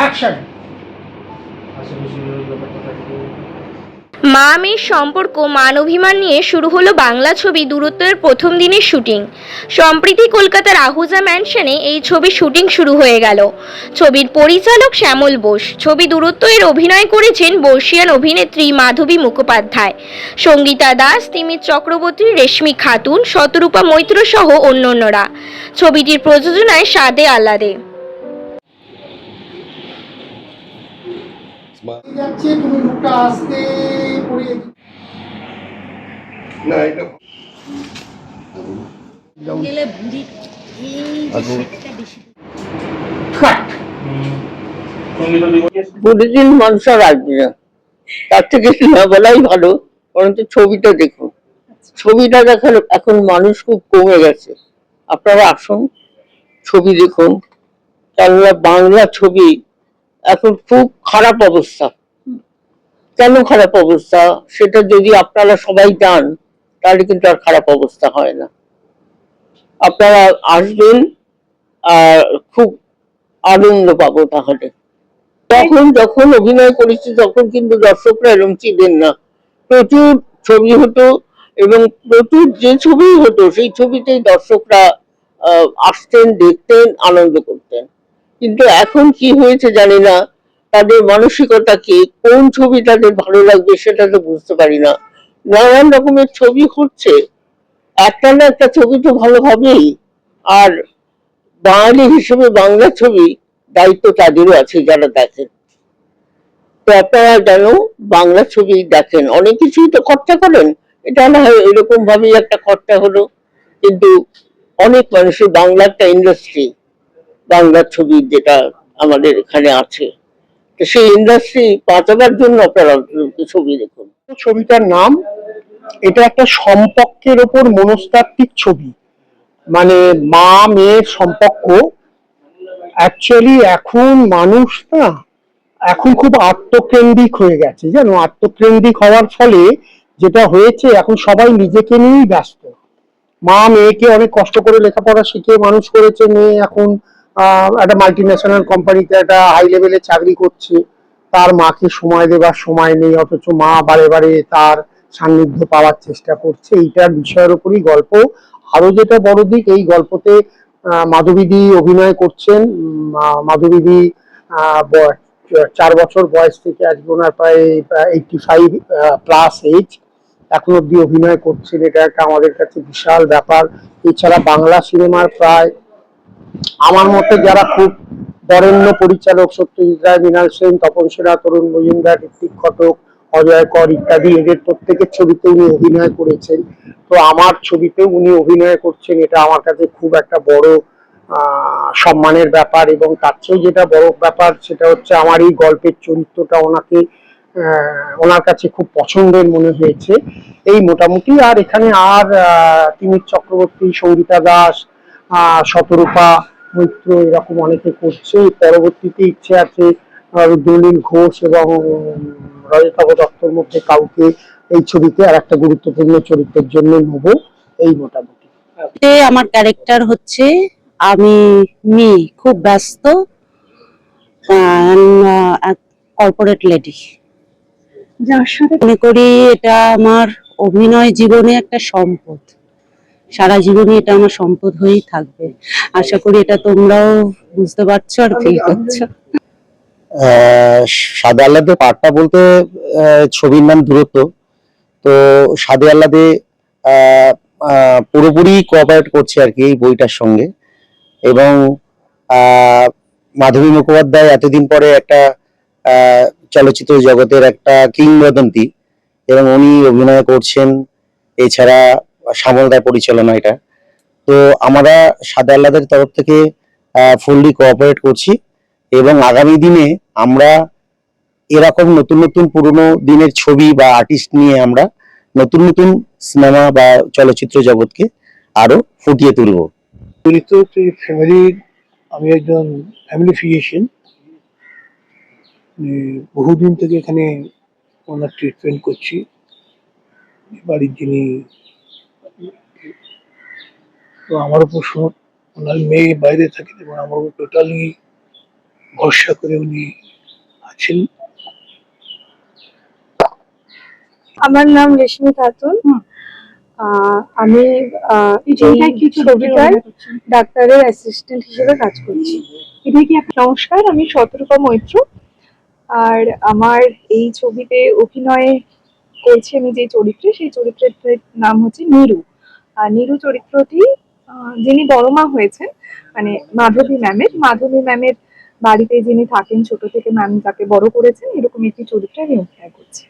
Action. মা মেয়ের সম্পর্ক মান অভিমান নিয়ে শুরু হলো বাংলা ছবি দূরত্বের প্রথম দিনের শুটিং। সম্প্রতি কলকাতার আহুজা ম্যানশনে এই ছবির শুটিং শুরু হয়ে গেল। ছবির পরিচালক শ্যামল বোস। ছবি দূরত্ব এর অভিনয় করেছেন বর্ষিয়ান অভিনেত্রী মাধবী মুখোপাধ্যায়, সঙ্গীতা দাস, তিমির চক্রবর্তী, রেশমি খাতুন, শতরূপা মৈত্র সহ অন্যান্যরা। ছবিটির প্রযোজনায় সাদে আহ্লাদে। যাচ্ছে, তুমি মুখটা আস্তে করে না এটা গেলে ভুঁড়ি এই যে সেটটা বেশি কাট। প্রতিদিন মানুষ আর আসবে না, তার থেকে না বলাই ভালো। বরঞ্চ ছবিটা দেখুন, ছবিটা দেখার এখন মানুষ খুব কমে গেছে। আপনারা আসুন, ছবি দেখুন। কেননা বাংলা ছবি এখন খুব খারাপ অবস্থা। কেন খারাপ অবস্থা সেটা যদি আপনারা সবাই জান, তাহলে কিন্তু আর খারাপ অবস্থা হয় না। আপনারা আসবেন, আর খুব আনন্দ পাবো। তাহলে তখন যখন অভিনয় করেছি তখন কিন্তু দর্শকরা এরকম ছিলেন না। প্রচুর ছবি হতো এবং প্রচুর যে ছবি হতো সেই ছবিতেই দর্শকরা আসতেন, দেখতেন, আনন্দ করতেন। কিন্তু এখন কি হয়েছে জানি না, তাদের মানসিকতা কি, কোন ছবি তাদের ভালো লাগবে সেটা তো বুঝতে পারি না। নানান রকমের ছবি হচ্ছে, একটা না একটা ছবি তো ভালো হবেই। আর বাঙালি হিসেবে বাংলা ছবি দায়িত্ব তাদেরও আছে যারা দেখেন। তো আপনারা যেন বাংলা ছবি দেখেন। অনেক কিছুই তো খরচা করেন, এটা না হয় এরকম ভাবেই একটা খরচা হলো, কিন্তু অনেক মানুষের বাংলা একটা ইন্ডাস্ট্রি, বাংলা ছবি যেটা আমাদের এখানে আছে, তো সেই ইন্ডাস্ট্রি বাঁচাবার জন্য আপনারা ছবি দেখুন। ছবিটার নাম, এটা একটা সম্পর্কের ওপর মনস্তাত্ত্বিক ছবি। মানে মা মেয়ের সম্পর্ক। অ্যাকচুয়ালি এখন মানুষ না, এখন খুব আত্মকেন্দ্রিক হয়ে গেছে, জানো। আত্মকেন্দ্রিক হওয়ার ফলে যেটা হয়েছে, এখন সবাই নিজেকে নিয়েই ব্যস্ত। মা মেয়েকে অনেক কষ্ট করে লেখাপড়া শিখিয়ে মানুষ করেছে, মেয়ে এখন একটা মাল্টি ন্যাশনাল কোম্পানিতে একটা হাই লেভেলে চাকরি করছে। তার মাকে সময় দেবার সময় নেই, অথচ মা বারে বারে তার সান্নিধ্য পাওয়ার চেষ্টা করছে। এইটার বিষয়ের উপরই গল্প। আরো যেটা বড় দিক, এই গল্পতে মাধবীদি অভিনয় করছেন। মাধবীদি 4 বছর বয়স থেকে আজকে ওনার প্রায় 85+ এজ, এখন অব্দি অভিনয় করছেন। এটা একটা আমাদের কাছে বিশাল ব্যাপার। এছাড়া বাংলা সিনেমার প্রায় আমার মতে যারা খুব বরেণ্য পরিচালক, সত্যজিৎ রায়, মৃণাল সেন, তপন সেরা, তরুণ মজুমদার, ঋত্বিক ঘটক, অজয় কর ইত্যাদি, এদের প্রত্যেকের ছবিতে উনি অভিনয় করেছেন। তো আমার ছবিতেও উনি অভিনয় করছেন, এটা আমার কাছে খুব একটা বড় সম্মানের ব্যাপার। এবং তার চেয়েও যেটা বড় ব্যাপার সেটা হচ্ছে আমার এই গল্পের চরিত্রটা ওনার কাছে খুব পছন্দের মনে হয়েছে। এই মোটামুটি। আর এখানে আর তিমির চক্রবর্তী, সঙ্গীতা দাস, শতরূপা মৈত্র এরকম অনেকে করছে। পরবর্তীতে ইচ্ছে আছে রুদ্রনীল ঘোষ এবং রজতাভ দত্তর মধ্যে কাউকে এই ছবিতে আর একটা গুরুত্বপূর্ণ চরিত্রের জন্য নেব। এই মোটামুটি। আমার ক্যারেক্টার হচ্ছে আমি খুব ব্যস্ত কর্পোরেট লেডি, যার সাথে মনে করি এটা আমার অভিনয় জীবনে একটা সম্পদ। সারা জীবনে এটা আমার সম্পদ হয়েই থাকবে। আশা করি এটা তোমরাও বুঝতে পারছো আর ফিল করছো। সাদে আহ্লাদে পাঠটা বলতে ছবির নাম দূরত্ব। তো সাদে আহ্লাদে পুরোপুরি কোঅপারেট করছে আর কি এই বইটার সঙ্গে। এবং মাধবী মুখোপাধ্যায় এতদিন পরে একটা চলচ্চিত্র জগতের একটা কিংবদন্তি, এবং উনি অভিনয় করছেন। এছাড়া শ্যামলদার পরিচালনা এটা। তো আমরা সাদে আহ্লাদের তরফ থেকে ফুললি কোঅপারেট করছি, এবং আগামী দিনে আমরা এরকম নতুন নতুন পুরনো দিনের ছবি বা আর্টিস্ট নিয়ে আমরা নতুন নতুন সিনেমা বা চলচ্চিত্র জগৎকে আরো ফুটিয়ে তুলব। ফ্যামিলির, আমি একজন ফ্যামিলি ফিজিশিয়ান। বহুদিন থেকে এখানে ওনার ট্রিটমেন্ট করছি। বাড়ির যিনি, তো আমার উপর ওনার মেয়ে বাইরে থাকে এবং আমার উপর টোটালি ভরসা করে উনি আছেন। আমার নাম রেশমি খাতুন। আমি এই ছবিটায় ডাক্তারের অ্যাসিস্ট্যান্ট হিসেবে কাজ করছি। এটা কি নমস্কার, আমি শতরূপা মৈত্র। আর আমার এই ছবিতে অভিনয় করছি আমি যে চরিত্রে, সেই চরিত্রের নাম হচ্ছে নীরু। আর নীরু চরিত্রটি যিনি বড় মা হয়েছেন, মানে মাধবী ম্যামের বাড়িতে যিনি থাকেন, ছোট থেকে ম্যাম তাকে বড় করেছেন, এরকম একটি চরিত্রে আমি অভিনয় করছি।